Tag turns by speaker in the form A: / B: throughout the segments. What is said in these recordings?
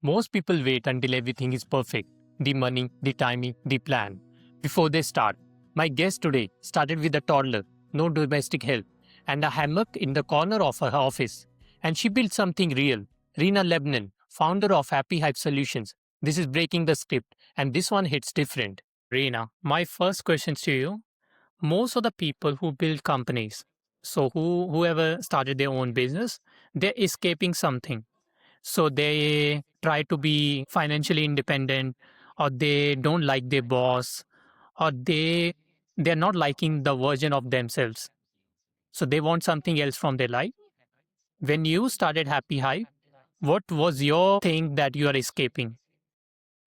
A: Most people wait until everything is perfect, the money, the timing, the plan, before they start. My guest today started with a toddler, no domestic help, and a hammock in the corner of her office. And she built something real. Reena Lebanan, founder of Happy Hive Solutions. This is breaking the script, and this one hits different. Reena, my first question to you: most of the people who build companies, so whoever started their own business, they're escaping something, so they try to be financially independent, or they don't like their boss, or they're not liking the version of themselves, so they want something else from their life. When you started Happy Hive, what was your thing that you are escaping?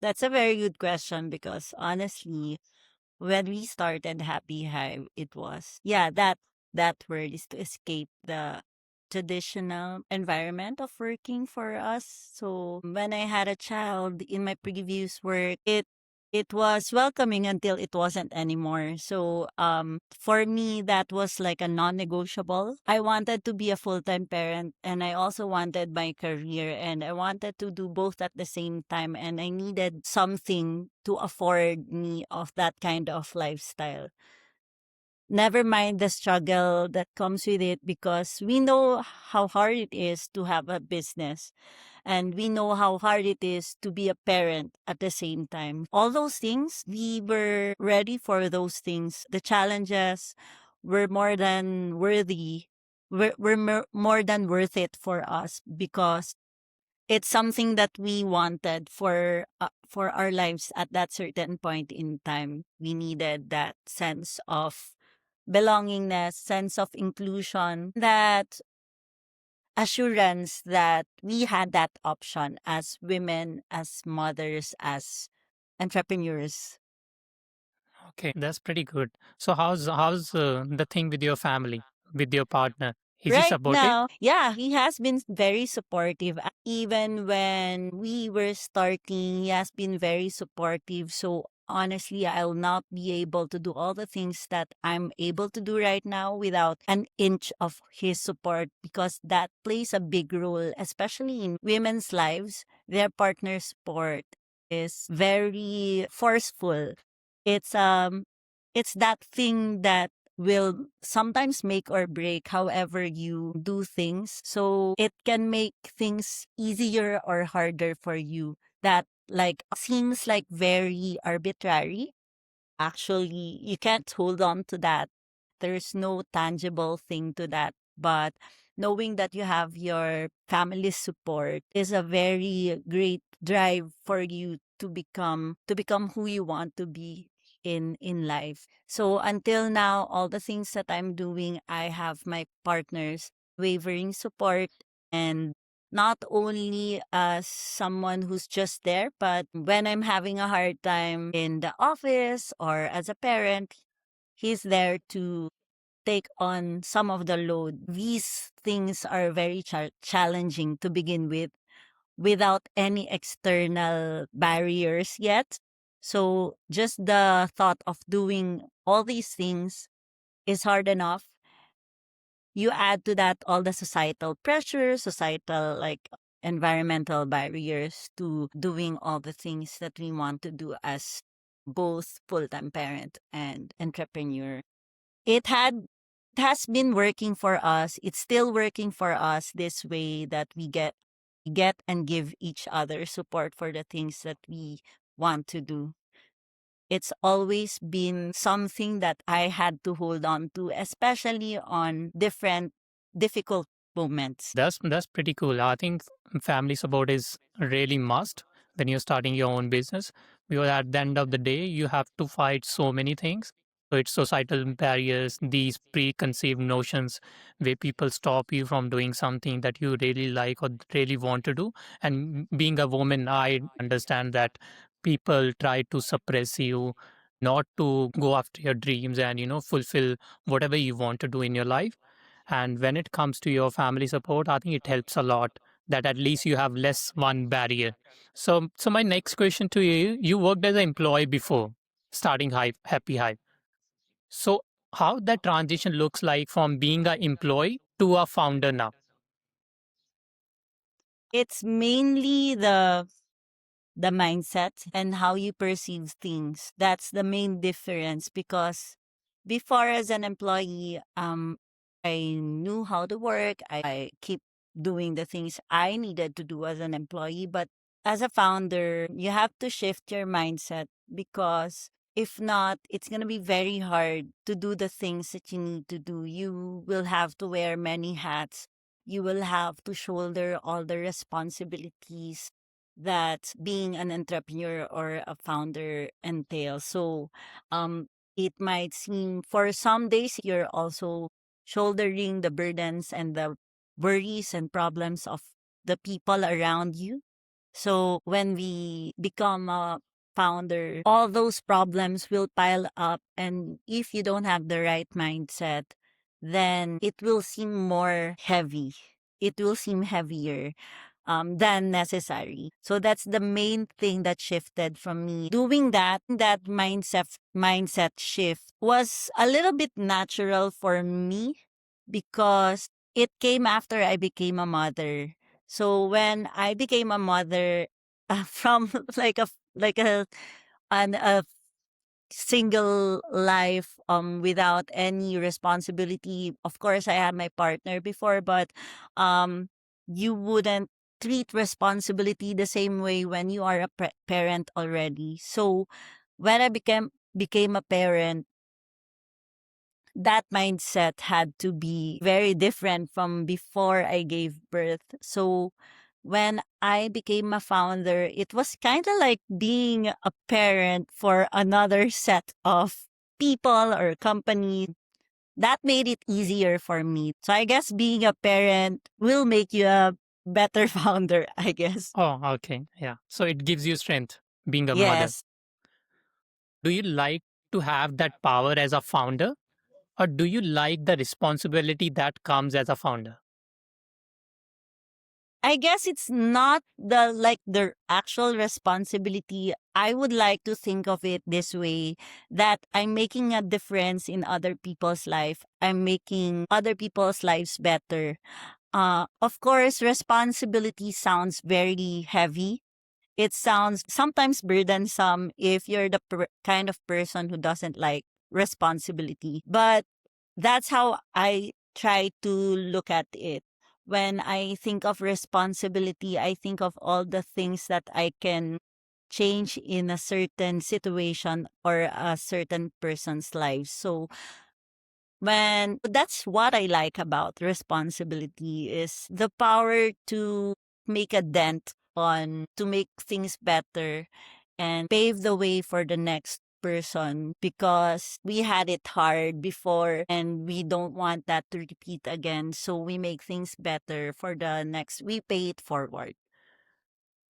B: That's a very good question because honestly, when we started Happy Hive, it was that word is to escape the traditional environment of working for us. So when I had a child in my previous work, it was welcoming until it wasn't anymore. So for me that was like a non-negotiable. I wanted to be a full-time parent and I also wanted my career and I wanted to do both at the same time and I needed something to afford me of that kind of lifestyle. Never mind the struggle that comes with it because we know how hard it is to have a business and we know how hard it is to be a parent at the same time. All those things, we were ready for those things. The challenges were more than worthy, more than worth it for us because it's something that we wanted for our lives at that certain point in time. We needed that sense of belongingness, sense of inclusion, that assurance that we had that option as women, as mothers, as entrepreneurs.
A: Okay, that's pretty good. So how's the thing with your family, with your partner? Is he
B: Right
A: supportive?
B: now, yeah, he has been very supportive. Even when we were starting, he has been very supportive. So honestly, I'll not be able to do all the things that I'm able to do right now without an inch of his support because that plays a big role, especially in women's lives. Their partner support is very forceful. It's it's that thing that will sometimes make or break however you do things. So it can make things easier or harder for you. That like seems like very arbitrary. Actually, you can't hold on to that. There's no tangible thing to that. But knowing that you have your family support is a very great drive for you to become who you want to be in life. So until now, all the things that I'm doing, I have my partner's wavering support and not only as someone who's just there, but when I'm having a hard time in the office or as a parent, he's there to take on some of the load. These things are very challenging to begin with without any external barriers yet. So just the thought of doing all these things is hard enough. You add to that all the societal pressures, societal like environmental barriers to doing all the things that we want to do as both full-time parent and entrepreneur. It has been working for us. It's still working for us this way that we get and give each other support for the things that we want to do. It's always been something that I had to hold on to, especially on different difficult moments.
A: That's pretty cool. I think family support is really must when you're starting your own business, because at the end of the day you have to fight so many things. So it's societal barriers, these preconceived notions where people stop you from doing something that you really like or really want to do. And being a woman, I understand that people try to suppress you, not to go after your dreams and fulfill whatever you want to do in your life. And when it comes to your family support, I think it helps a lot that at least you have less one barrier. So my next question to you: you worked as an employee before starting Hive, Happy Hive. So how that transition looks like from being an employee to a founder now?
B: It's mainly the mindset and how you perceive things. That's the main difference because before as an employee, I knew how to work. I keep doing the things I needed to do as an employee. But as a founder, you have to shift your mindset because if not, it's going to be very hard to do the things that you need to do. You will have to wear many hats. You will have to shoulder all the responsibilities that being an entrepreneur or a founder entails. So, it might seem for some days you're also shouldering the burdens and the worries and problems of the people around you. So when we become a founder, all those problems will pile up. And if you don't have the right mindset, then it will seem more heavy. It will seem heavier than necessary. So that's the main thing that shifted from me. Doing that mindset shift was a little bit natural for me because it came after I became a mother. So when I became a mother, from a single life without any responsibility. Of course I had my partner before, but um you wouldn't treat responsibility the same way when you are a parent already. So when I became a parent, that mindset had to be very different from before I gave birth. So when I became a founder, it was kind of like being a parent for another set of people or company. That made it easier for me. So I guess being a parent will make you a better founder, I guess.
A: Oh, okay. Yeah. So it gives you strength being a mother.
B: Yes.
A: Do you like to have that power as a founder, or do you like the responsibility that comes as a founder?
B: I guess it's not the actual responsibility. I would like to think of it this way, that I'm making a difference in other people's life. I'm making other people's lives better. Of course, responsibility sounds very heavy. It sounds sometimes burdensome if you're the kind of person who doesn't like responsibility. But that's how I try to look at it. When I think of responsibility, I think of all the things that I can change in a certain situation or a certain person's life. So when that's what I like about responsibility is the power to make a dent on to make things better and pave the way for the next person because we had it hard before and we don't want that to repeat again, so we make things better for the next, we pay it forward.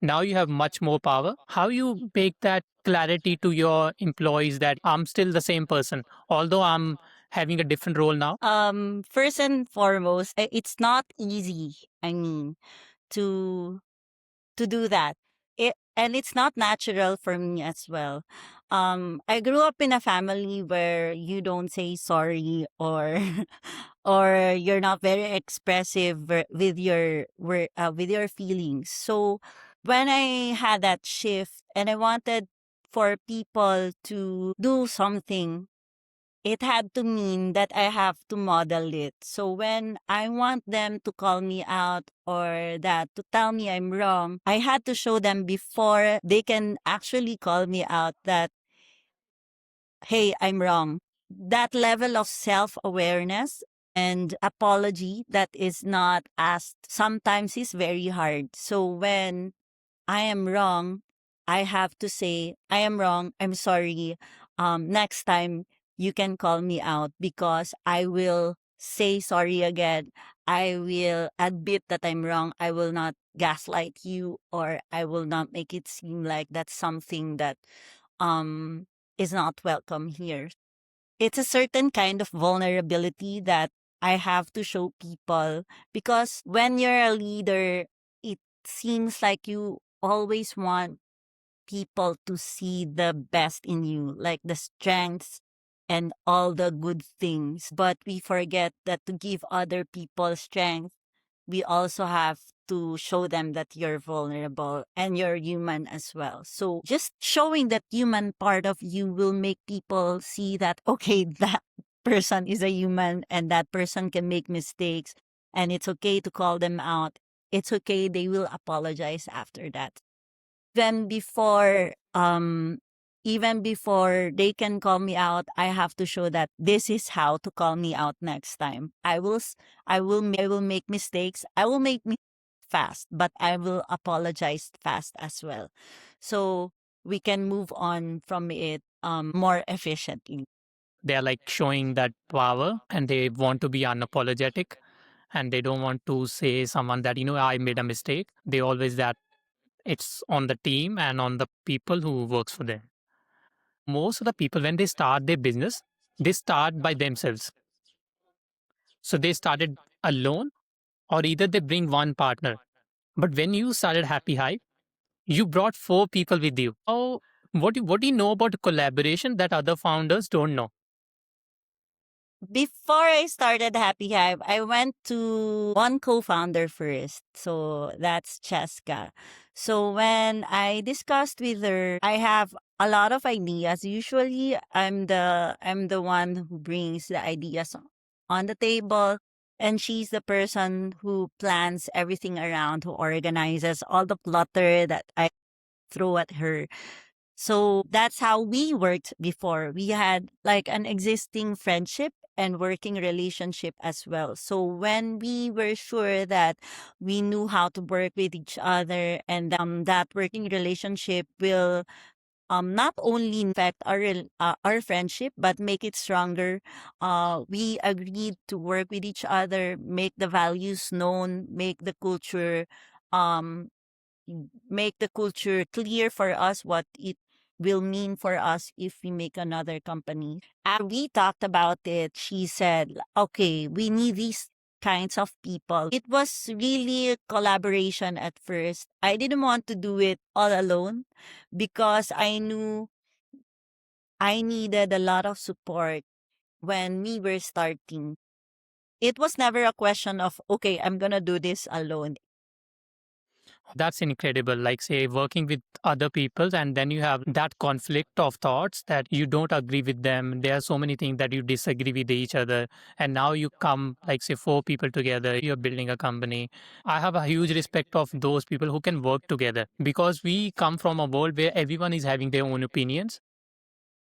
A: Now you have much more power. How you make that clarity to your employees that I'm still the same person, although I'm having a different role now?
B: First and foremost, it's not easy, I mean, to do that. And it's not natural for me as well. I grew up in a family where you don't say sorry or or you're not very expressive with your feelings. So when I had that shift and I wanted for people to do something, it had to mean that I have to model it. So when I want them to call me out or that to tell me I'm wrong, I had to show them before they can actually call me out that, hey, I'm wrong. That level of self awareness and apology that is not asked sometimes is very hard. So when I am wrong, I have to say, I am wrong. I'm sorry. Next time you can call me out because I will say sorry again. I will admit that I'm wrong. I will not gaslight you or I will not make it seem like that's something that um is not welcome here. It's a certain kind of vulnerability that I have to show people because when you're a leader, it seems like you always want people to see the best in you, like the strengths and all the good things. But we forget that to give other people strength, we also have to show them that you're vulnerable and you're human as well. So just showing that human part of you will make people see that, okay, that person is a human and that person can make mistakes and it's okay to call them out. It's okay. They will apologize after that. Even before, even before they can call me out, I have to show that this is how to call me out next time. I will make mistakes. I will make me fast, but I will apologize fast as well. So we can move on from it more efficiently.
A: They are like showing that power and they want to be unapologetic and they don't want to say someone that, I made a mistake. They always that it's on the team and on the people who works for them. Most of the people, when they start their business, they start by themselves. So they started alone or either they bring one partner. But when you started Happy Hive, you brought four people with you. Oh, what do you know about collaboration that other founders don't know?
B: Before I started Happy Hive, I went to one co-founder first. So that's Cheska. So when I discussed with her, I have a lot of ideas. Usually I'm the one who brings the ideas on the table, and she's the person who plans everything around, who organizes all the clutter that I throw at her. So that's how we worked before. We had like an existing friendship and working relationship as well. So when we were sure that we knew how to work with each other and that working relationship will not only affect our friendship but make it stronger, we agreed to work with each other, make the values known, um make the culture clear for us what it will mean for us if we make another company. After we talked about it, she said, okay, we need these kinds of people. It was really a collaboration at first. I didn't want to do it all alone because I knew I needed a lot of support when we were starting. It was never a question of, okay, I'm going to do this alone.
A: That's incredible. Like, say, working with other people, and then you have that conflict of thoughts that you don't agree with them. There are so many things that you disagree with each other. And now you come, like, say, four people together, you're building a company. I have a huge respect of those people who can work together because we come from a world where everyone is having their own opinions.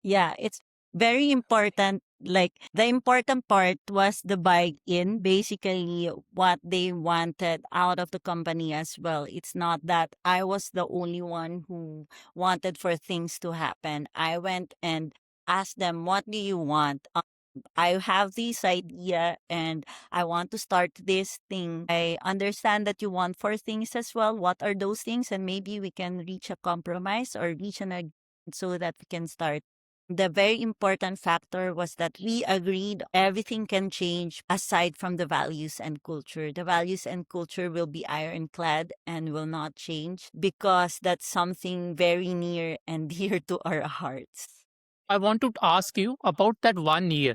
B: Yeah, it's very important. Like the important part was the buy-in, basically what they wanted out of the company as well. It's not that I was the only one who wanted for things to happen. I went and asked them, what do you want? I have this idea and I want to start this thing. I understand that you want four things as well. What are those things? And maybe we can reach a compromise or reach an agreement so that we can start. The very important factor was that we agreed everything can change aside from the values and culture. The values and culture will be ironclad and will not change because that's something very near and dear to our hearts.
A: I want to ask you about that 1 year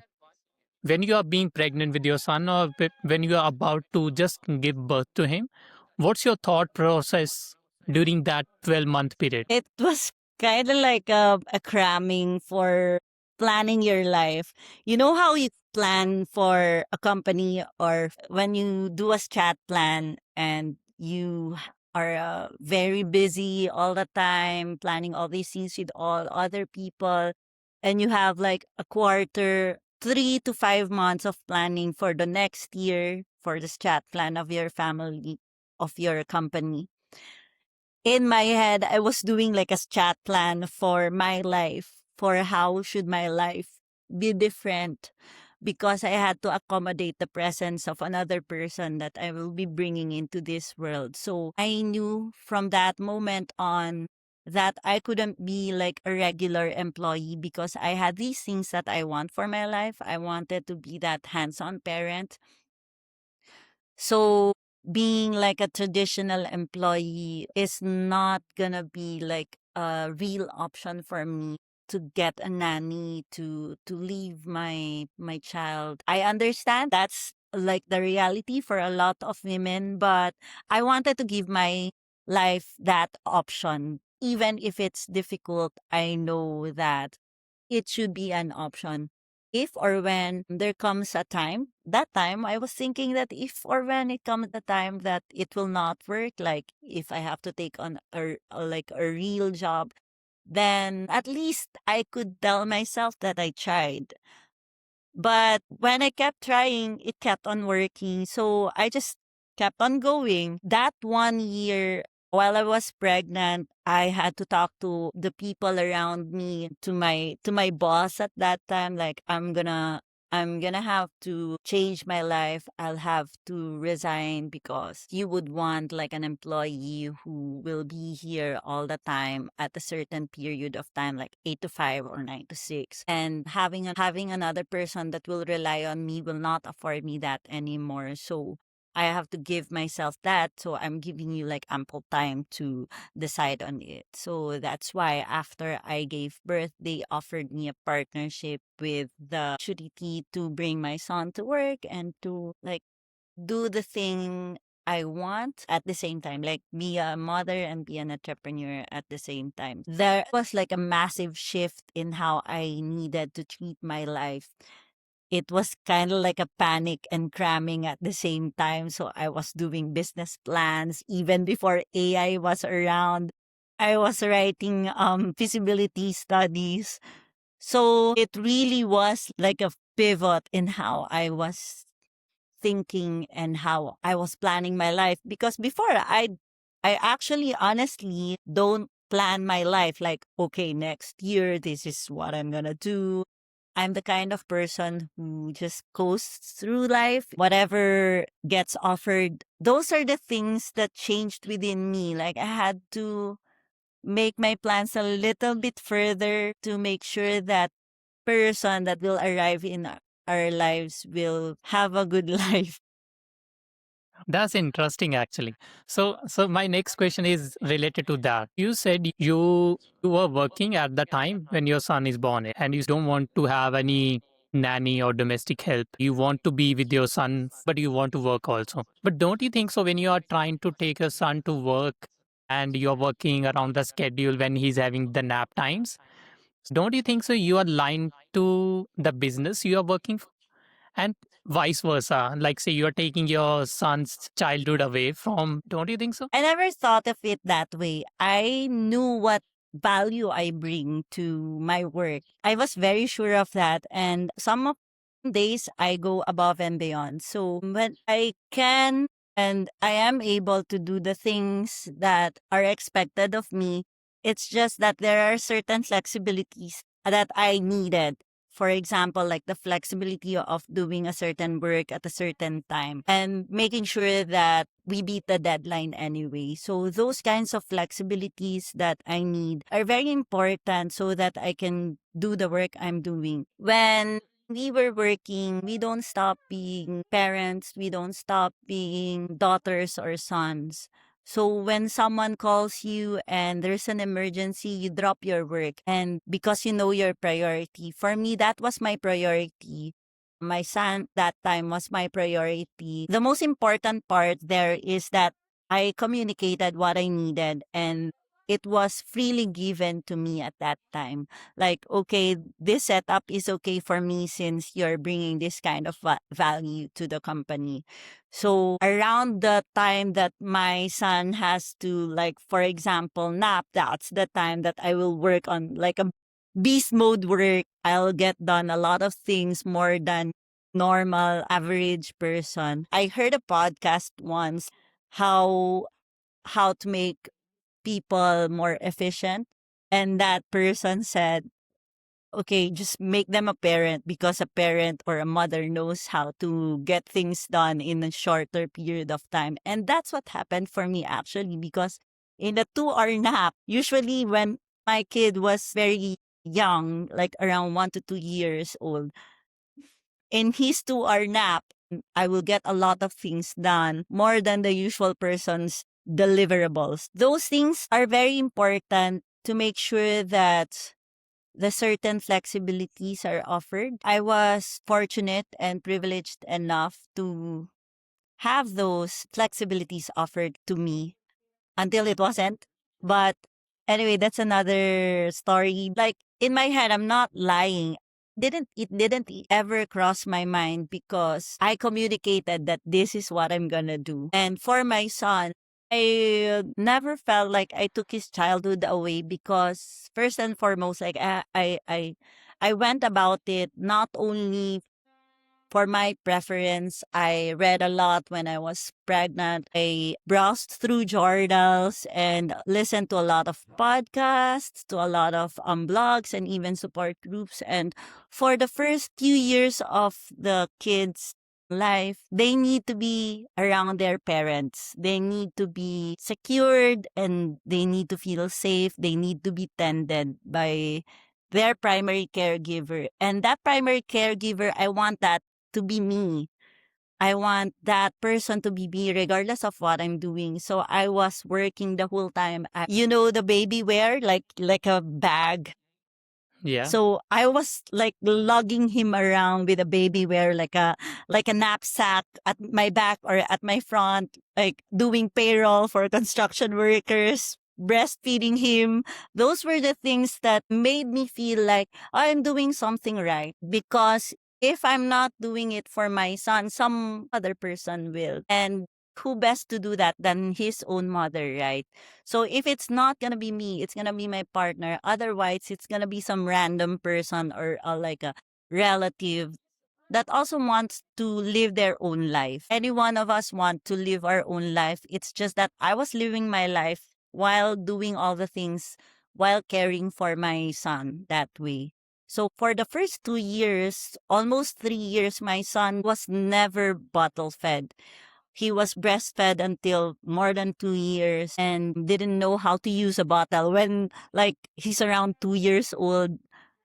A: when you are being pregnant with your son or when you are about to just give birth to him. What's your thought process during that 12-month period?
B: It was kind of like a cramming for planning your life. You know how you plan for a company or when you do a chat plan and you are very busy all the time planning all these things with all other people, and you have like a quarter, 3 to 5 months of planning for the next year for this chat plan of your family, of your company. In my head, I was doing like a chat plan for my life, for how should my life be different, because I had to accommodate the presence of another person that I will be bringing into this world. So I knew from that moment on that I couldn't be like a regular employee because I had these things that I want for my life. I wanted to be that hands-on parent. So being like a traditional employee is not gonna be like a real option for me to get a nanny to leave my child. I understand that's like the reality for a lot of women, but I wanted to give my life that option. Even if it's difficult, I know that it should be an option. If or when there comes a time, that time I was thinking that if or when it comes the time that it will not work, like if I have to take on like a real job, then at least I could tell myself that I tried. But when I kept trying, it kept on working. So I just kept on going. That 1 year while I was pregnant, I had to talk to the people around me, to my boss at that time, like I'm gonna have to change my life. I'll have to resign because you would want like an employee who will be here all the time at a certain period of time, like 8 to 5 or 9 to 6. And having another person that will rely on me will not afford me that anymore. So I have to give myself that. So I'm giving you like ample time to decide on it. So that's why after I gave birth, they offered me a partnership with the opportunity to bring my son to work and to like do the thing I want at the same time, like be a mother and be an entrepreneur at the same time. There was like a massive shift in how I needed to treat my life. It was kind of like a panic and cramming at the same time. So I was doing business plans even before AI was around. I was writing feasibility studies. So it really was like a pivot in how I was thinking and how I was planning my life, because before I actually honestly don't plan my life like, okay, next year this is what I'm going to do. I'm the kind of person who just coasts through life. Whatever gets offered, those are the things that changed within me. Like I had to make my plans a little bit further to make sure that person that will arrive in our lives will have a good life.
A: That's interesting, actually. So my next question is related to that. You said you were working at the time when your son is born, and you don't want to have any nanny or domestic help. You want to be with your son, but you want to work also. But don't you think so when you are trying to take your son to work and you're working around the schedule when he's having the nap times? Don't you think so you are lying to the business you are working for? And vice versa, like say you're taking your son's childhood away from, don't you think so?
B: I never thought of it that way. I knew what value I bring to my work. I was very sure of that. And some of days I go above and beyond. So when I can and I am able to do the things that are expected of me, it's just that there are certain flexibilities that I needed. For example, like the flexibility of doing a certain work at a certain time and making sure that we beat the deadline anyway. So those kinds of flexibilities that I need are very important so that I can do the work I'm doing. When we were working, we don't stop being parents, we don't stop being daughters or sons. So when someone calls you and there's an emergency, you drop your work and because you know your priority. For me, that was my priority. My son that time was my priority. The most important part there is that I communicated what I needed and it was freely given to me at that time. Like, okay, this setup is okay for me since you're bringing this kind of value to the company. So around the time that my son has to, like, for example, nap, that's the time that I will work on like a beast mode work. I'll get done a lot of things more than normal average person. I heard a podcast once how to make people more efficient, and that person said, okay, just make them a parent because a parent or a mother knows how to get things done in a shorter period of time. And that's what happened for me actually, because in the 2 hour nap, usually when my kid was very young, like around 1 to 2 years old, in his 2 hour nap, I will get a lot of things done more than the usual person's deliverables. Those things are very important to make sure that the certain flexibilities are offered. I was fortunate and privileged enough to have those flexibilities offered to me until it wasn't. But anyway, that's another story. Like in my head, I'm not lying. Didn't ever cross my mind because I communicated that this is what I'm gonna do. And for my son, I never felt like I took his childhood away because first and foremost, like I went about it not only for my preference. I read a lot when I was pregnant. I browsed through journals and listened to a lot of podcasts, to a lot of blogs, and even support groups. And for the first few years of the kids' life, they need to be around their parents. They need to be secured and they need to feel safe. They need to be tended by their primary caregiver. And that primary caregiver, I want that to be me. I want that person to be me regardless of what I'm doing. So I was working the whole time. The baby wear, like a bag.
A: Yeah.
B: So I was like lugging him around with a baby wear, like a knapsack at my back or at my front, like doing payroll for construction workers, breastfeeding him. Those were the things that made me feel like I'm doing something right. Because if I'm not doing it for my son, some other person will. And who best to do that than his own mother, right? So if it's not gonna be me, it's gonna be my partner. Otherwise, it's gonna be some random person or like a relative that also wants to live their own life. Any one of us want to live our own life. It's just that I was living my life while doing all the things while caring for my son that way. So for the first 2 years, almost 3 years, my son was never bottle fed. He was breastfed until more than 2 years and didn't know how to use a bottle. When like he's around 2 years old,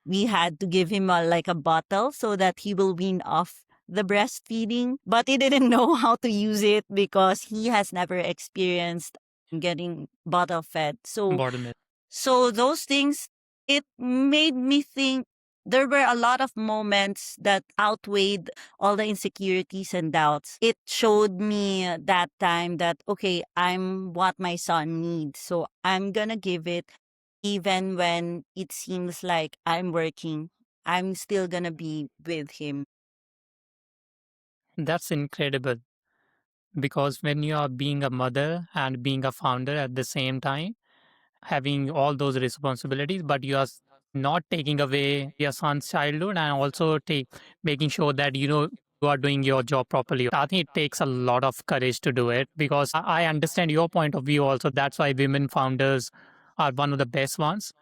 B: we had to give him like a bottle so that he will wean off the breastfeeding. But he didn't know how to use it because he has never experienced getting bottle fed. So
A: Bottom it.
B: so those things, it made me think there were a lot of moments that outweighed all the insecurities and doubts. It showed me that time that, okay, I'm what my son needs. So I'm going to give it even when it seems like I'm working. I'm still going to be with him.
A: That's incredible because when you are being a mother and being a founder at the same time, having all those responsibilities, but you are not taking away your son's childhood and also making sure that you are doing your job properly. I think it takes a lot of courage to do it because I understand your point of view also. That's why women founders are one of the best ones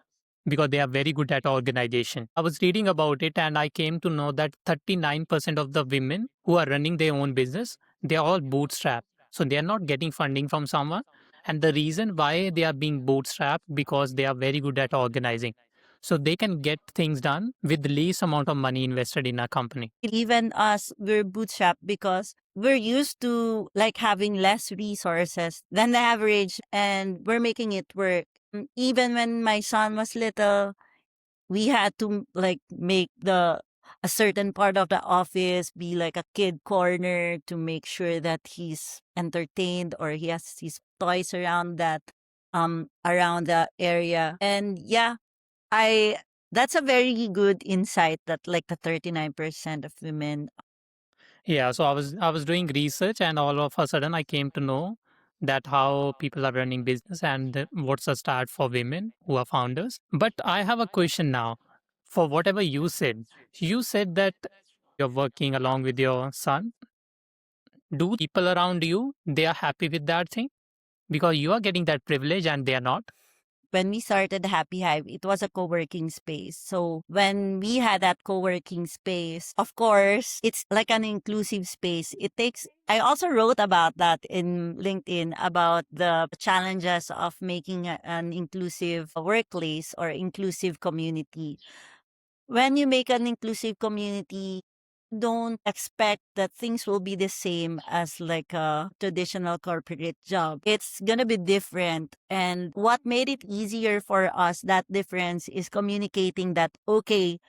A: because they are very good at organization. I was reading about it and I came to know that 39% of the women who are running their own business, they are all bootstrapped. So they are not getting funding from someone. And the reason why they are being bootstrapped because they are very good at organizing. So they can get things done with the least amount of money invested in a company.
B: Even us, we're bootstrapped because we're used to like having less resources than the average and we're making it work. Even when my son was little, we had to like make the a certain part of the office be like a kid corner to make sure that he's entertained or he has his toys around the area. And yeah, I that's a very good insight that like the 39% of women.
A: Yeah, so I was doing research and all of a sudden I came to know that how people are running business and what's a start for women who are founders. But I have a question now. For whatever you said that you're working along with your son. Do people around you they are happy with that thing? Because you are getting that privilege and they are not.
B: When we started Happy Hive, it was a co-working space. So when we had that co-working space, of course, it's like an inclusive space. I also wrote about that in LinkedIn about the challenges of making an inclusive workplace or inclusive community. When you make an inclusive community, don't expect that things will be the same as like a traditional corporate job. It's gonna be different. And what made it easier for us, that difference is communicating that, okay,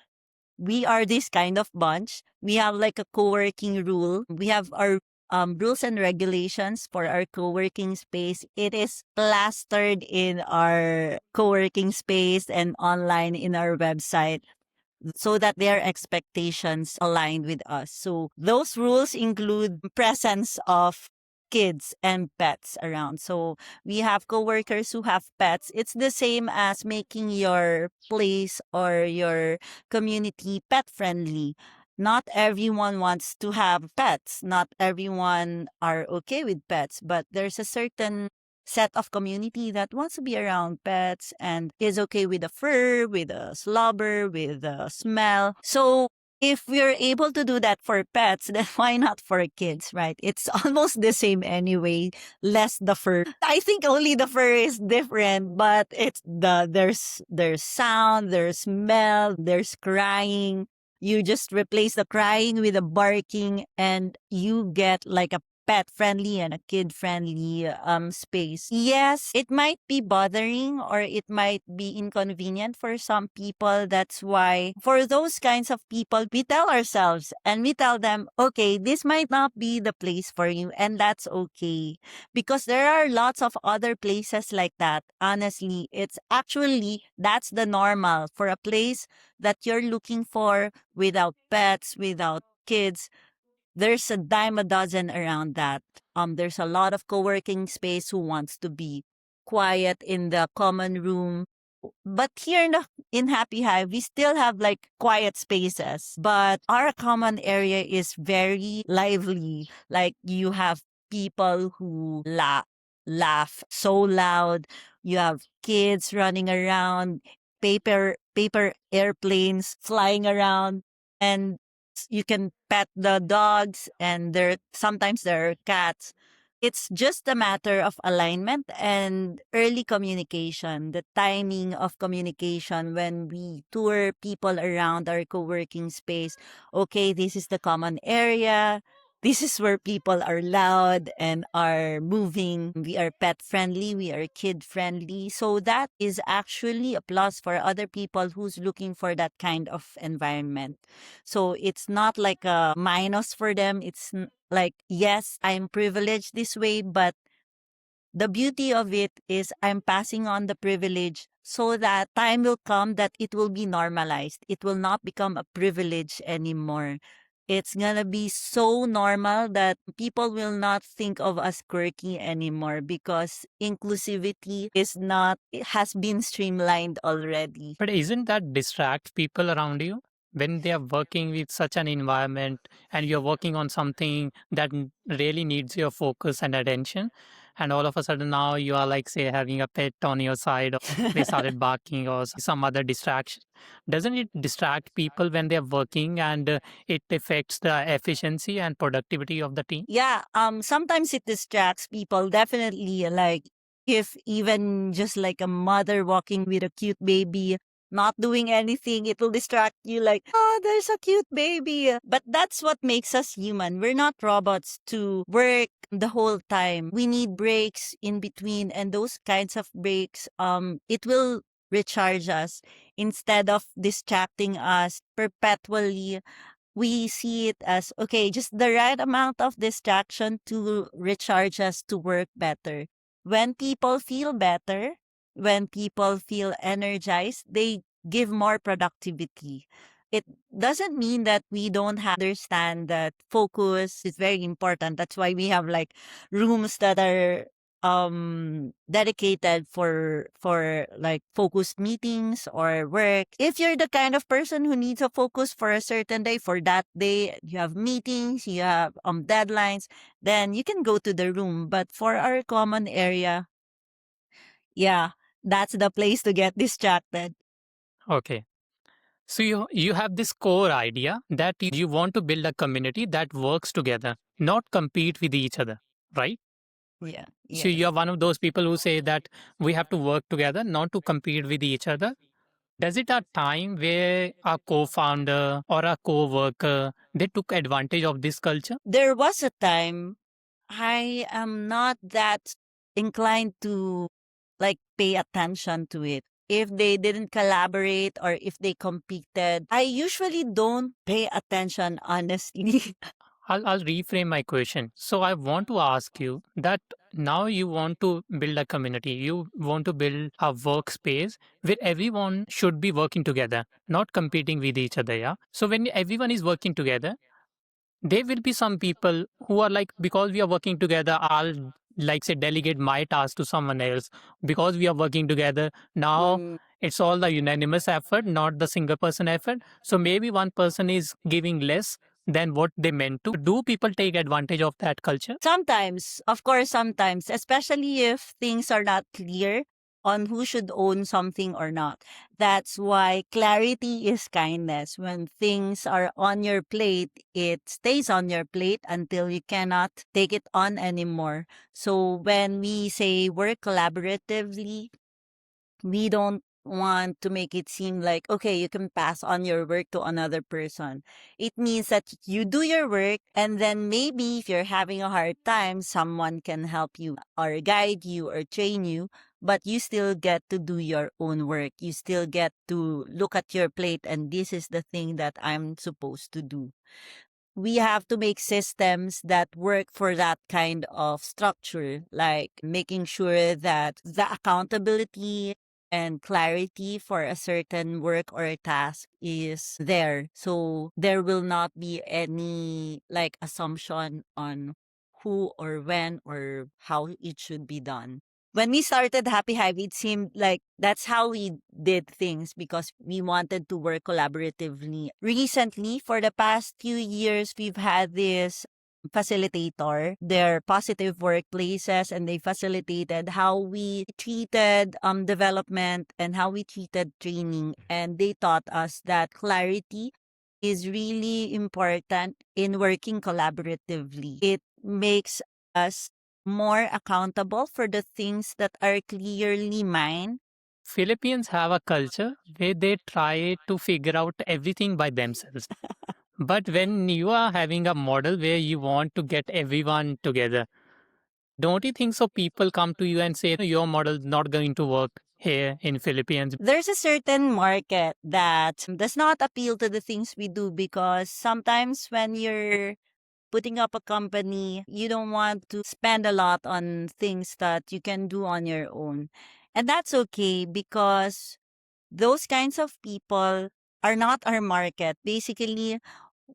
B: we are this kind of bunch. We have like a co-working rule. We have our rules and regulations for our co-working space. It is plastered in our co-working space and online in our website so that their expectations aligned with us. So those rules include presence of kids and pets around. So we have coworkers who have pets. It's the same as making your place or your community pet friendly. Not everyone wants to have pets. Not everyone are okay with pets, but there's a certain set of community that wants to be around pets and is okay with the fur, with the slobber, with the smell. So if we're able to do that for pets, then why not for kids, right? It's almost the same anyway, less the fur. I think only the fur is different, but it's there's sound, there's smell, there's crying. You just replace the crying with the barking and you get like a pet friendly and a kid friendly space. Yes, it might be bothering or it might be inconvenient for some people. That's why for those kinds of people, we tell ourselves and we tell them, okay, this might not be the place for you, and that's okay. Because there are lots of other places like that. Honestly, it's actually that's the normal for a place that you're looking for without pets, without kids. There's a dime a dozen around that. There's a lot of co-working space who wants to be quiet in the common room. But here in Happy Hive, we still have like quiet spaces, but our common area is very lively. Like you have people who laugh so loud. You have kids running around, paper airplanes flying around, and you can pet the dogs, and sometimes there are cats. It's just a matter of alignment and early communication, the timing of communication when we tour people around our co-working space. Okay, this is the common area. This is where people are loud and are moving. We are pet friendly. We are kid friendly. So that is actually a plus for other people who's looking for that kind of environment. So it's not like a minus for them. Like, yes, I'm privileged this way, but the beauty of it is I'm passing on the privilege so that time will come that it will be normalized. It will not become a privilege anymore. It's gonna be so normal that people will not think of us quirky anymore because inclusivity is not, it has been streamlined already.
A: But isn't that distract people around you when they are working with such an environment and you're working on something that really needs your focus and attention? And all of a sudden now you are like, say, having a pet on your side, or they started barking or some other distraction. Doesn't it distract people when they're working and it affects the efficiency and productivity of the team?
B: Yeah, sometimes it distracts people, definitely. Like if even just like a mother walking with a cute baby, not doing anything, it will distract you like, oh, there's a cute baby. But that's what makes us human. We're not robots to work the whole time. We need breaks in between, and those kinds of breaks, it will recharge us instead of distracting us perpetually. We see it as okay, just the right amount of distraction to recharge us to work better. When people feel better, when people feel energized, they give more productivity. It doesn't mean that we don't have understand that focus is very important. That's why we have like rooms that are dedicated for like focused meetings or work. If you're the kind of person who needs a focus for a certain day, for that day you have meetings, you have deadlines, then you can go to the room. But for our common area, yeah, that's the place to get distracted.
A: Okay. So you have this core idea that you want to build a community that works together, not compete with each other, right?
B: Yeah.
A: So you're
B: Yes.
A: one of those people who say that we have to work together, not to compete with each other. Does it a time where a co-founder or a co-worker they took advantage of this culture?
B: There was a time I am not that inclined to like pay attention to it. If they didn't collaborate or if they competed, I usually don't pay attention, honestly.
A: I'll reframe my question. So I want to ask you that now you want to build a community, you want to build a workspace where everyone should be working together, not competing with each other. Yeah. So when everyone is working together, there will be some people who are like, because we are working together, I'll like say delegate my task to someone else because we are working together. Now
B: Mm.
A: it's all the unanimous effort, not the single person effort. So maybe one person is giving less than what they meant to. Do people take advantage of that culture?
B: Sometimes, of course, sometimes, especially if things are not clear on who should own something or not. That's why clarity is kindness. When things are on your plate, it stays on your plate until you cannot take it on anymore. So when we say work collaboratively, we don't want to make it seem like, okay, you can pass on your work to another person. It means that you do your work, and then maybe if you're having a hard time, someone can help you or guide you or train you, but you still get to do your own work. You still get to look at your plate, and this is the thing that I'm supposed to do. We have to make systems that work for that kind of structure, like making sure that the accountability and clarity for a certain work or a task is there. So there will not be any like assumption on who or when or how it should be done. When we started Happy Hive, it seemed like that's how we did things because we wanted to work collaboratively. Recently, for the past few years, we've had this facilitator. They're positive workplaces, and they facilitated how we treated development and how we treated training. And they taught us that clarity is really important in working collaboratively. It makes us more accountable for the things that are clearly mine.
A: Philippines have a culture where they try to figure out everything by themselves. But when you are having a model where you want to get everyone together, don't you think so? People come to you and say, your model is not going to work here in Philippines.
B: There's a certain market that does not appeal to the things we do because sometimes when you're putting up a company, you don't want to spend a lot on things that you can do on your own. And that's okay because those kinds of people are not our market. Basically,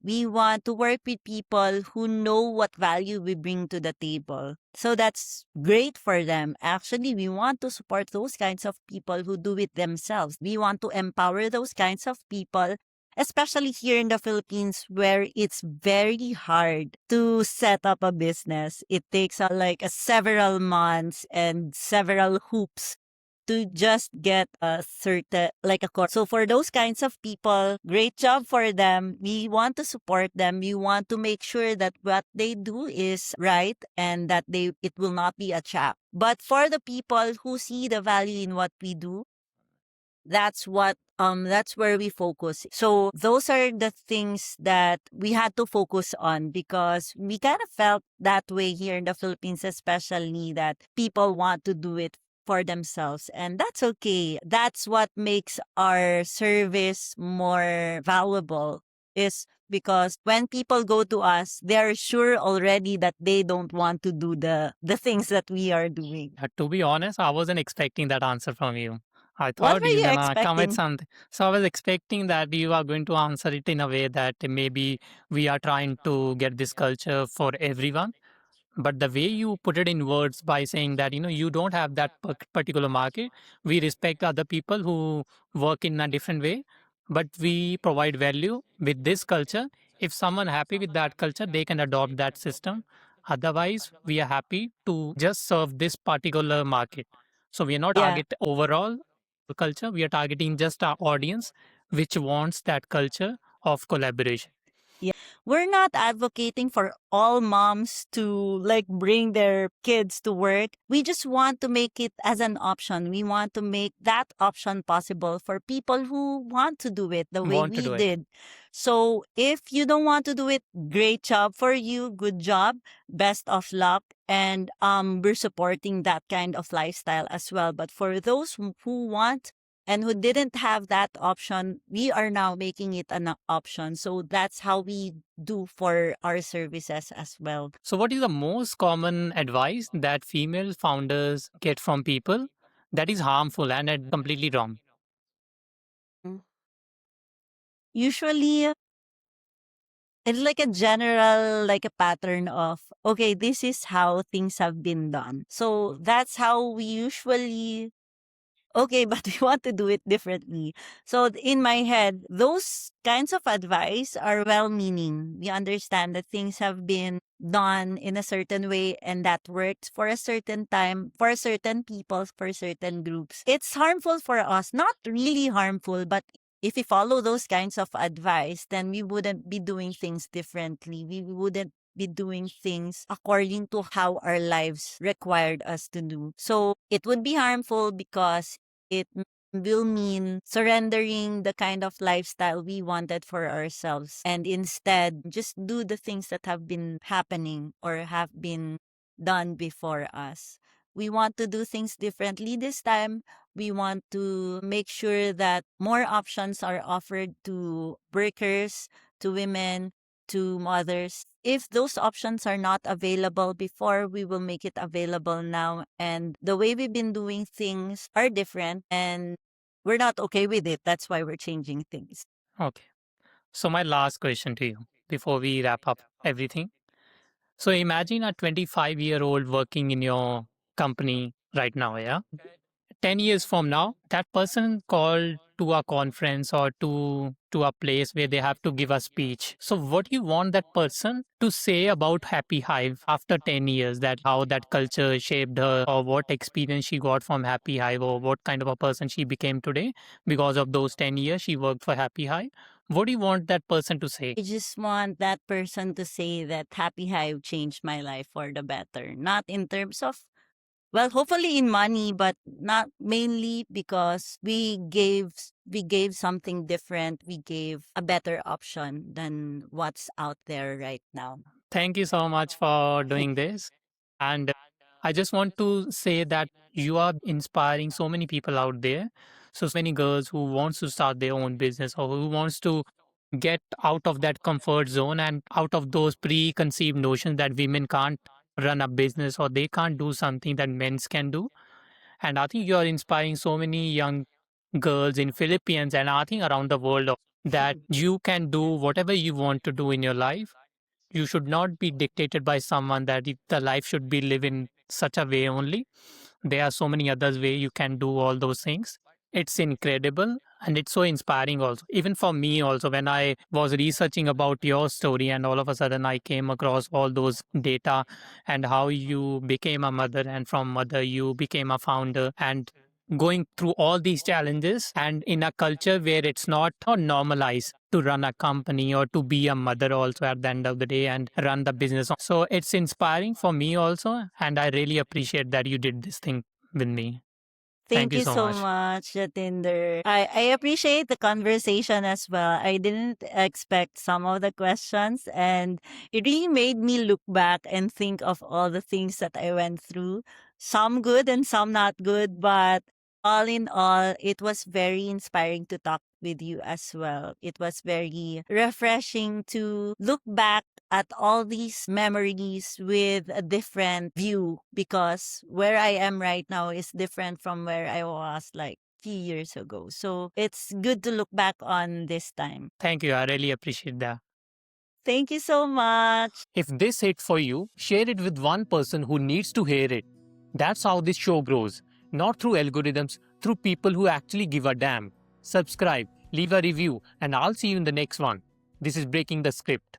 B: we want to work with people who know what value we bring to the table. So that's great for them. Actually, we want to support those kinds of people who do it themselves. We want to empower those kinds of people, especially here in the Philippines where it's very hard to set up a business. It takes like a several months and several hoops to just get a certain like a course. So for those kinds of people, great job for them. We want to support them. We want to make sure that what they do is right and that they it will not be a trap. But for the people who see the value in what we do, that's where we focus. So those are the things that we had to focus on because we kind of felt that way here in the Philippines, especially that people want to do it for themselves, and that's okay. That's what makes our service more valuable, is because when people go to us, they're sure already that they don't want to do the things that we are doing.
A: To be honest, I wasn't expecting that answer from you. I
B: What
A: thought
B: were
A: you're
B: you
A: gonna come with
B: expecting?
A: something. So I was expecting that you are going to answer it in a way that maybe we are trying to get this culture for everyone. But the way you put it in words by saying that you don't have that particular market, we respect other people who work in a different way, but we provide value with this culture. If someone happy with that culture, they can adopt that system. Otherwise, we are happy to just serve this particular market. So we are not
B: Yeah.
A: target overall culture, we are targeting just our audience which wants that culture of collaboration.
B: Yeah. we're not advocating for all moms to like bring their kids to work. We just want to make it as an option. We want to make that option possible for people who want to do it the way
A: Want to
B: we
A: do it.
B: did. So if you don't want to do it, great job for you. Good job. Best of luck. And we're supporting that kind of lifestyle as well. But for those who want and who didn't have that option, we are now making it an option. So that's how we do for our services as well.
A: So, what is the most common advice that female founders get from people that is harmful and completely wrong?
B: Mm. Usually, it's like a general, like a pattern of, okay, this is how things have been done. So that's how we usually, okay, but we want to do it differently. So in my head, those kinds of advice are well-meaning. We understand that things have been done in a certain way and that works for a certain time, for certain people, for certain groups. It's harmful for us, not really harmful, but if we follow those kinds of advice, then we wouldn't be doing things differently. We wouldn't be doing things according to how our lives required us to do. So it would be harmful because it will mean surrendering the kind of lifestyle we wanted for ourselves and instead just do the things that have been happening or have been done before us. We want to do things differently this time. We want to make sure that more options are offered to workers, to women, to mothers. If those options are not available before, we will make it available now. And the way we've been doing things are different and we're not okay with it. That's why we're changing things.
A: Okay. So, my last question to you before we wrap up everything. So, imagine a 25-year-old working in your company right now, yeah? 10 years from now, that person called to a conference or to a place where they have to give a speech. So what do you want that person to say about Happy Hive after 10 years, that how that culture shaped her, or what experience she got from Happy Hive, or what kind of a person she became today because of those 10 years she worked for Happy Hive? What do you want that person to say?
B: I just want that person to say that Happy Hive changed my life for the better. Not in terms of, well, hopefully in money, but not mainly because we gave something different. We gave a better option than what's out there right now.
A: Thank you so much for doing this. And I just want to say that you are inspiring so many people out there. So many girls who wants to start their own business or who wants to get out of that comfort zone and out of those preconceived notions that women can't run a business or they can't do something that men can do. And I think you are inspiring so many young girls in Philippines and I think around the world that you can do whatever you want to do in your life. You should not be dictated by someone that the life should be lived in such a way only. There are so many others way you can do all those things. It's incredible and it's so inspiring also. Even for me also, when I was researching about your story and all of a sudden I came across all those data and how you became a mother and from mother you became a founder and going through all these challenges and in a culture where it's not normalized to run a company or to be a mother also at the end of the day and run the business. So it's inspiring for me also. And I really appreciate that you did this thing with me. Thank
B: Thank
A: you
B: you
A: so
B: so
A: much.
B: much, Jatinder. I appreciate the conversation as well. I didn't expect some of the questions, and it really made me look back and think of all the things that I went through. Some good and some not good, but all in all, it was very inspiring to talk with you as well. It was very refreshing to look back at all these memories with a different view because where I am right now is different from where I was like few years ago. So it's good to look back on this time.
A: Thank you. I really appreciate that.
B: Thank you so much.
A: If this hit for you, share it with one person who needs to hear it. That's how this show grows. Not through algorithms, through people who actually give a damn. Subscribe, leave a review, and I'll see you in the next one. This is Breaking the Script.